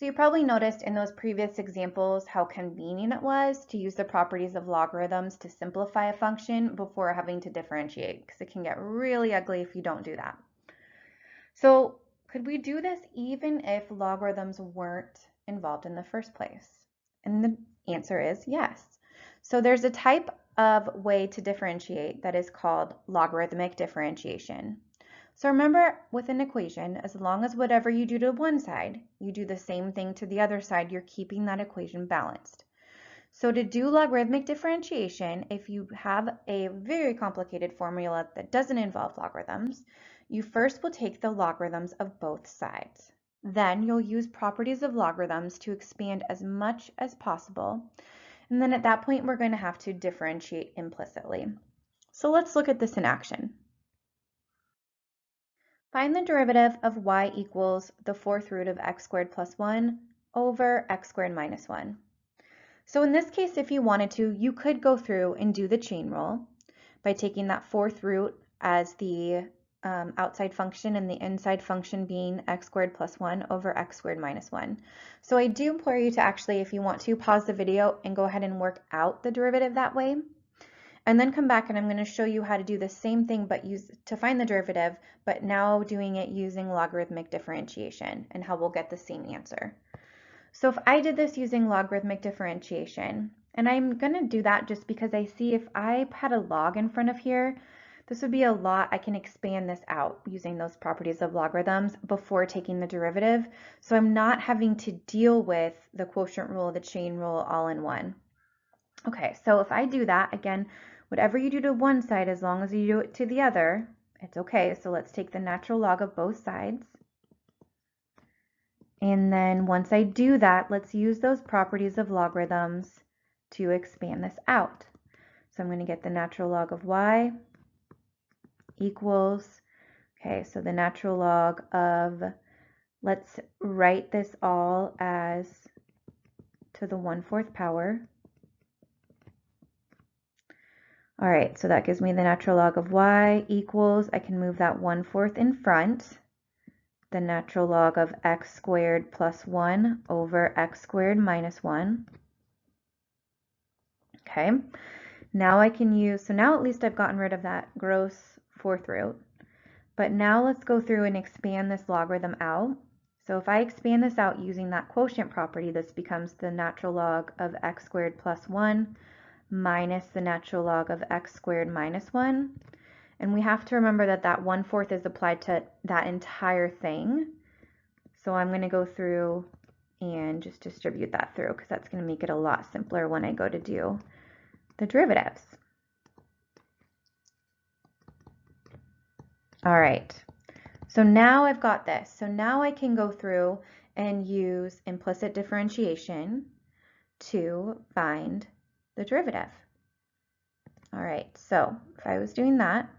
So you probably noticed in those previous examples how convenient it was to use the properties of logarithms to simplify a function before having to differentiate, because it can get really ugly if you don't do that. So could we do this even if logarithms weren't involved in the first place? And the answer is yes. So there's a type of way to differentiate that is called logarithmic differentiation. So remember, with an equation, as long as whatever you do to one side, you do the same thing to the other side, you're keeping that equation balanced. So to do logarithmic differentiation, if you have a very complicated formula that doesn't involve logarithms, you first will take the logarithms of both sides. Then you'll use properties of logarithms to expand as much as possible. And then at that point, we're going to have to differentiate implicitly. So let's look at this in action. Find the derivative of y equals the fourth root of x squared plus 1 over x squared minus 1. So in this case, if you wanted to, you could go through and do the chain rule by taking that fourth root as the outside function and the inside function being x squared plus 1 over x squared minus 1. So I do implore you to actually, if you want to, pause the video and go ahead and work out the derivative that way. And then come back and I'm going to show you how to do the same thing but use to find the derivative, but now doing it using logarithmic differentiation and how we'll get the same answer. So if I did this using logarithmic differentiation, and I'm going to do that just because I see if I had a log in front of here, this would be a lot. I can expand this out using those properties of logarithms before taking the derivative. So I'm not having to deal with the quotient rule, the chain rule all in one. Okay, so if I do that, again, whatever you do to one side, as long as you do it to the other, it's okay. So let's take the natural log of both sides. And then once I do that, let's use those properties of logarithms to expand this out. So I'm going to get the natural log of y equals, okay, so the natural log of, let's write this all as to the 1/4 power. All right, so that gives me the natural log of y equals, I can move that 1/4 in front, the natural log of x squared plus 1 over x squared minus 1. Okay, now I can use, so now at least I've gotten rid of that gross fourth root. But now let's go through and expand this logarithm out. So if I expand this out using that quotient property, this becomes the natural log of x squared plus 1 minus the natural log of x squared minus 1. And we have to remember that that 1/4 is applied to that entire thing. So I'm going to go through and just distribute that through because that's going to make it a lot simpler when I go to do the derivatives. All right, so now I've got this. So now I can go through and use implicit differentiation to find the derivative. All right, so if I was doing that,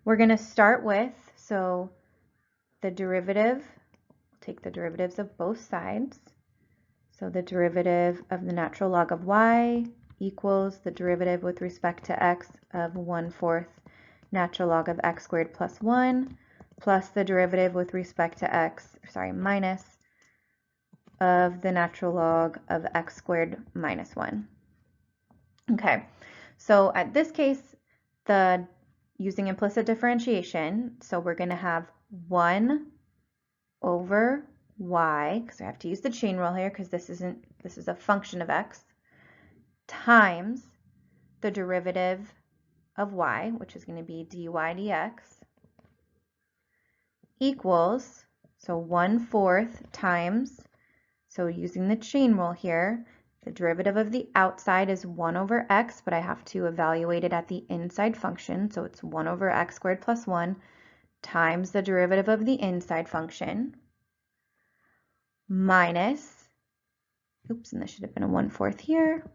we're going to start with, so the derivative, take the derivatives of both sides. So the derivative of the natural log of y equals the derivative with respect to x of 1/4 natural log of x squared plus 1 plus the derivative with respect to x, minus of the natural log of x squared minus 1. Okay, so at this case, using implicit differentiation, so we're going to have 1 over y, because I have to use the chain rule here because this is a function of x, times the derivative of y, which is going to be dy dx, equals, so 1/4 times, so using the chain rule here, the derivative of the outside is 1 over x, but I have to evaluate it at the inside function, so it's 1 over x squared plus 1 times the derivative of the inside function minus, oops, and this should have been a 1/4 here,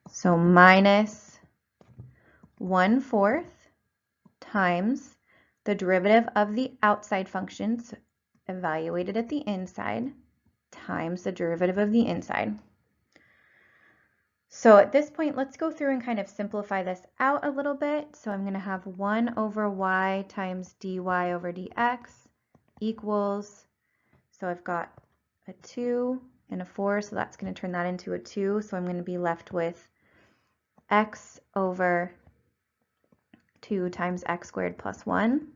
so minus 1/4 times the derivative of the outside functions evaluated at the inside times the derivative of the inside. So at this point, let's go through and kind of simplify this out a little bit. So I'm going to have 1 over y times dy over dx equals, so I've got a 2 and a 4, so that's going to turn that into a 2, so I'm going to be left with x over 2 times x squared plus 1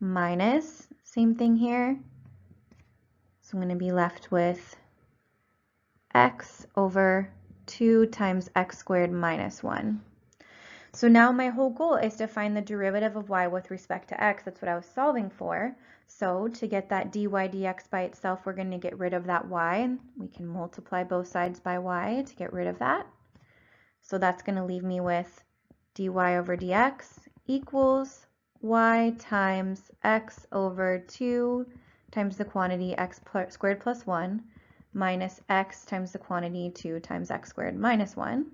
minus, same thing here, so I'm going to be left with x over 2 times x squared minus 1. So now my whole goal is to find the derivative of y with respect to x. That's what I was solving for. So to get that dy dx by itself, we're going to get rid of that y. We can multiply both sides by y to get rid of that. So that's going to leave me with dy over dx equals y times x over 2 times the quantity x squared plus 1 minus x times the quantity 2 times x squared minus 1.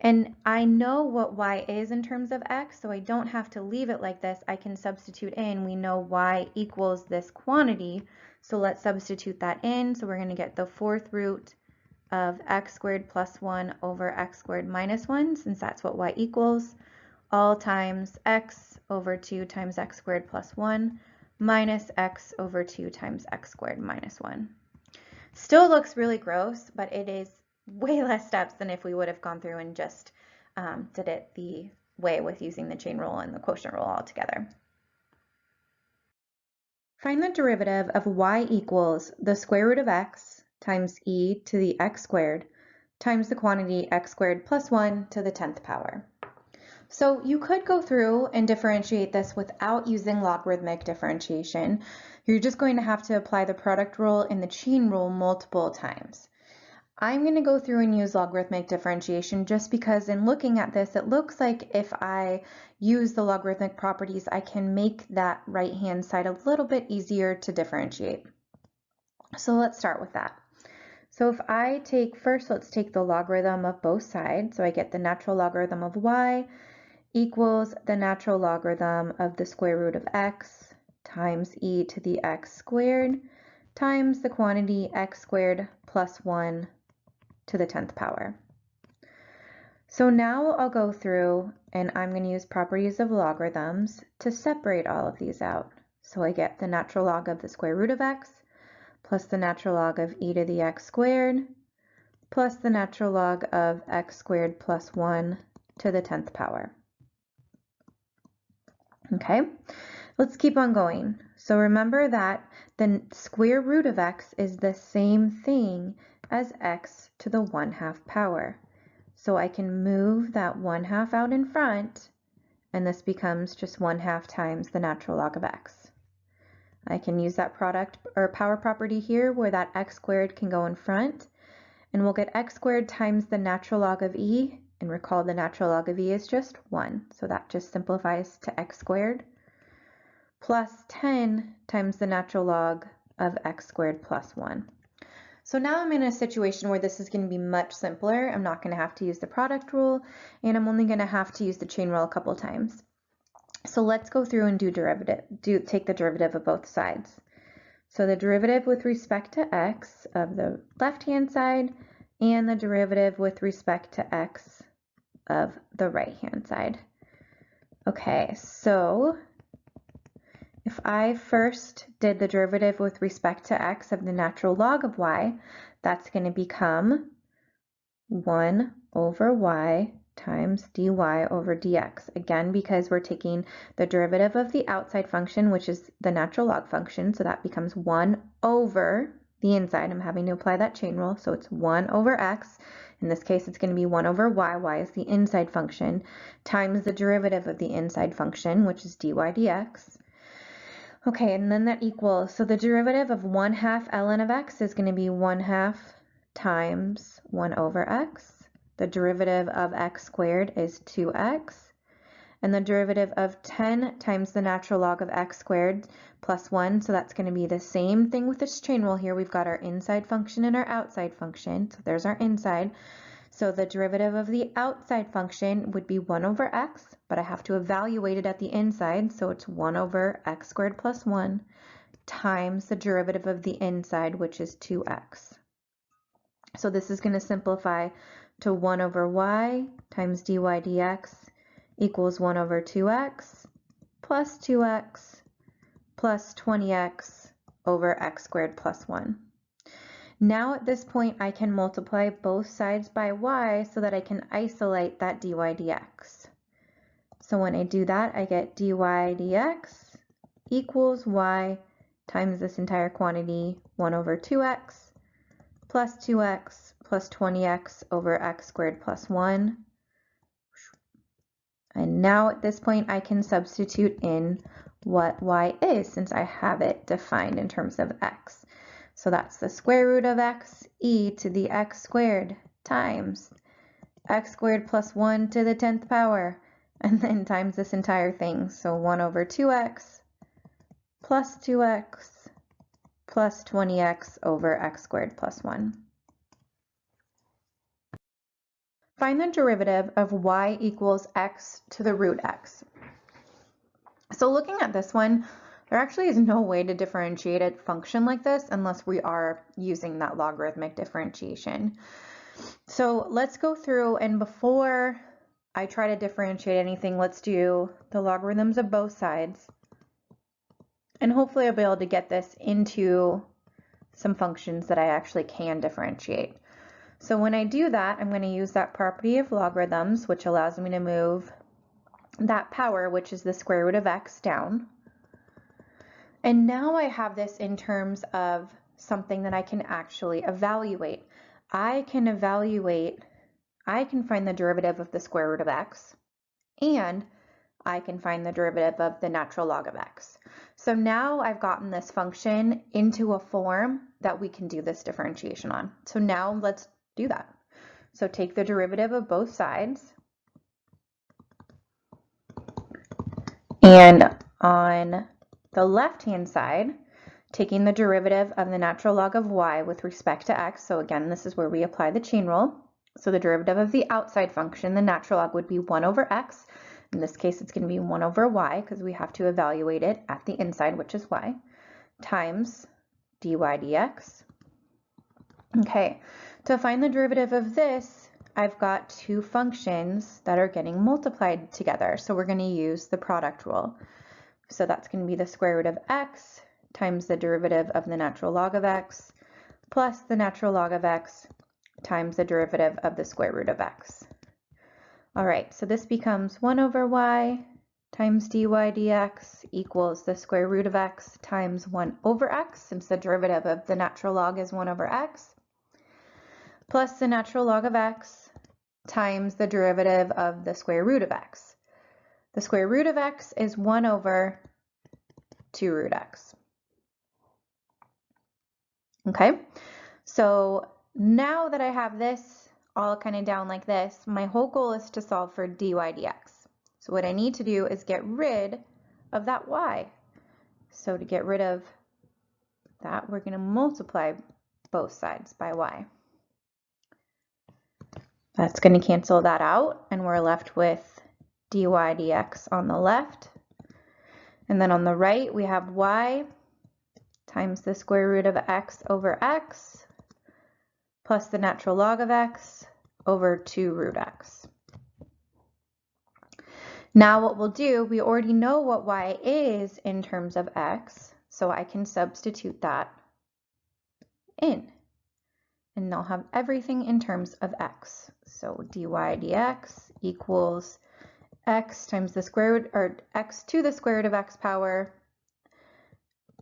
And I know what y is in terms of x, so I don't have to leave it like this. I can substitute in. We know y equals this quantity, so let's substitute that in. So we're going to get the 4th root of x squared plus 1 over x squared minus 1, since that's what y equals, all times x over 2 times x squared plus 1 minus x over 2 times x squared minus 1. Still looks really gross, but it is way less steps than if we would have gone through and just did it the way with using the chain rule and the quotient rule all together. Find the derivative of y equals the square root of x times e to the x squared times the quantity x squared plus 1 to the 10th power. So you could go through and differentiate this without using logarithmic differentiation. You're just going to have to apply the product rule and the chain rule multiple times. I'm going to go through and use logarithmic differentiation just because in looking at this, it looks like if I use the logarithmic properties, I can make that right-hand side a little bit easier to differentiate. So let's start with that. So if I take, first let's take the logarithm of both sides. So I get the natural logarithm of y equals the natural logarithm of the square root of x times e to the x squared times the quantity x squared plus 1 to the 10th power. So now I'll go through and I'm going to use properties of logarithms to separate all of these out. So I get the natural log of the square root of x plus the natural log of e to the x squared plus the natural log of x squared plus 1 to the 10th power. Okay, let's keep on going. So remember that the square root of x is the same thing as x to the 1/2 power. So I can move that 1/2 out in front, and this becomes just 1/2 times the natural log of x. I can use that product or power property here where that x squared can go in front, and we'll get x squared times the natural log of e, and recall the natural log of e is just 1, so that just simplifies to x squared, plus 10 times the natural log of x squared plus 1. So now I'm in a situation where this is going to be much simpler. I'm not going to have to use the product rule, and I'm only going to have to use the chain rule a couple times. So let's go through and take the derivative of both sides. So the derivative with respect to x of the left-hand side and the derivative with respect to x of the right-hand side. Okay, so if I first did the derivative with respect to x of the natural log of y, that's going to become 1 over y times dy over dx. Again, because we're taking the derivative of the outside function, which is the natural log function, so that becomes 1 over the inside. I'm having to apply that chain rule, so it's 1 over x. In this case, it's going to be 1 over y is the inside function, times the derivative of the inside function, which is dy dx. Okay, and then that equals, so the derivative of 1/2 ln of x is going to be 1/2 times 1 over x. The derivative of x squared is 2x. And the derivative of 10 times the natural log of x squared plus 1, so that's going to be the same thing with this chain rule here. We've got our inside function and our outside function, so there's our inside. So the derivative of the outside function would be 1 over x, but I have to evaluate it at the inside, so it's 1 over x squared plus 1 times the derivative of the inside, which is 2x. So this is going to simplify to 1 over y times dy dx equals 1 over 2x plus 2x plus 20x over x squared plus 1. Now at this point I can multiply both sides by y so that I can isolate that dy dx. So when I do that, I get dy dx equals y times this entire quantity, 1 over 2x plus 2x plus 20x over x squared plus 1. And now at this point I can substitute in what y is since I have it defined in terms of x. So that's the square root of x e to the x squared times x squared plus 1 to the 10th power, and then times this entire thing. So 1 over 2x plus 2x plus 20x over x squared plus 1. Find the derivative of y equals x to the root x. So looking at this one, there actually is no way to differentiate a function like this unless we are using that logarithmic differentiation. So let's go through, and before I try to differentiate anything, let's do the logarithms of both sides. And hopefully I'll be able to get this into some functions that I actually can differentiate. So when I do that, I'm going to use that property of logarithms, which allows me to move that power, which is the square root of x, down. And now I have this in terms of something that I can actually evaluate. I can find the derivative of the square root of x, and I can find the derivative of the natural log of x. So now I've gotten this function into a form that we can do this differentiation on. So now let's do that. So take the derivative of both sides, and on the left-hand side, taking the derivative of the natural log of y with respect to x. So again, this is where we apply the chain rule. So the derivative of the outside function, the natural log, would be 1 over x. In this case, it's going to be 1 over y because we have to evaluate it at the inside, which is y, times dy dx. Okay, to find the derivative of this, I've got two functions that are getting multiplied together. So we're going to use the product rule. So that's going to be the square root of x times the derivative of the natural log of x plus the natural log of x times the derivative of the square root of x. All right, so this becomes 1 over y times dy dx equals the square root of x times 1 over x, since the derivative of the natural log is 1 over x, plus the natural log of x times the derivative of the square root of x. The square root of x is 1 over 2 root x. Okay, so now that I have this all kind of down like this, my whole goal is to solve for dy dx. So what I need to do is get rid of that y. So to get rid of that, we're going to multiply both sides by y. That's going to cancel that out, and we're left with dy dx on the left. And then on the right, we have y times the square root of x over x plus the natural log of x over 2 root x. Now what we'll do, we already know what y is in terms of x, so I can substitute that in. And I'll have everything in terms of x. So dy dx equals x times the square root, or x to the square root of x power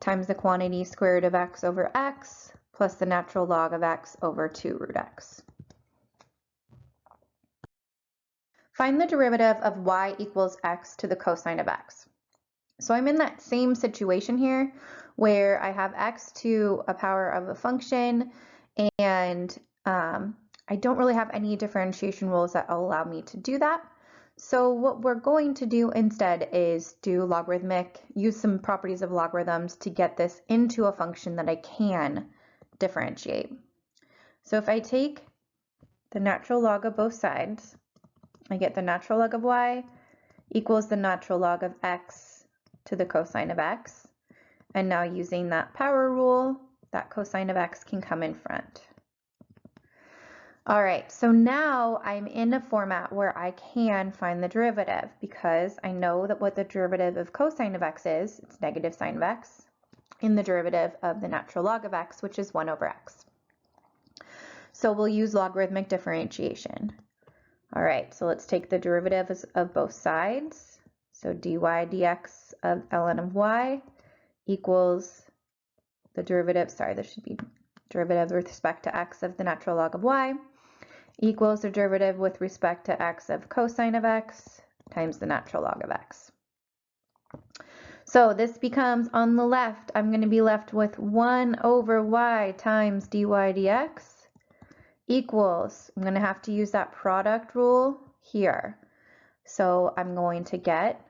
times the quantity square root of x over x plus the natural log of x over 2 root x. Find the derivative of y equals x to the cosine of x. So I'm in that same situation here where I have x to a power of a function, and I don't really have any differentiation rules that allow me to do that. So what we're going to do instead is do logarithmic, use some properties of logarithms to get this into a function that I can differentiate. So if I take the natural log of both sides, I get the natural log of y equals the natural log of x to the cosine of x. And now using that power rule, that cosine of x can come in front. All right, so now I'm in a format where I can find the derivative because I know that what the derivative of cosine of x is, it's negative sine of x, in the derivative of the natural log of x, which is 1 over x. So we'll use logarithmic differentiation. All right, so let's take the derivative of both sides. So dy dx of ln of y equals the derivative, sorry, this should be derivative with respect to x of the natural log of y equals the derivative with respect to x of cosine of x times the natural log of x. So this becomes, on the left, I'm going to be left with 1 over y times dy dx equals, I'm going to have to use that product rule here. So I'm going to get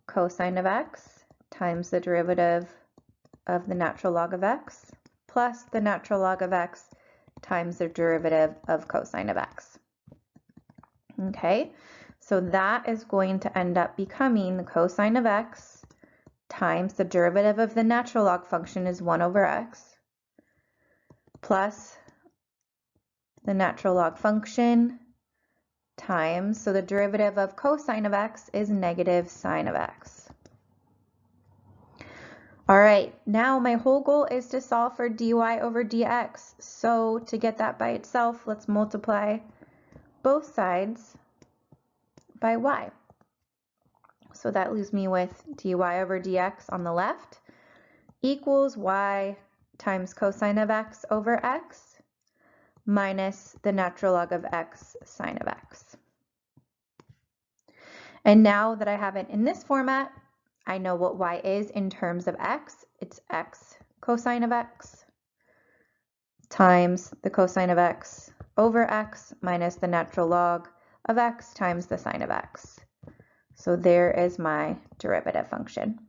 cosine of x times the derivative of the natural log of x plus the natural log of x times the derivative of cosine of x. Okay, so that is going to end up becoming the cosine of x times the derivative of the natural log function is 1 over x plus the natural log function times, so the derivative of cosine of x is negative sine of x. All right, now my whole goal is to solve for dy over dx. So to get that by itself, let's multiply both sides by y. So that leaves me with dy over dx on the left equals y times cosine of x over x minus the natural log of x sine of x. And now that I have it in this format, I know what y is in terms of x. It's x cosine of x times the cosine of x over x minus the natural log of x times the sine of x. So there is my derivative function.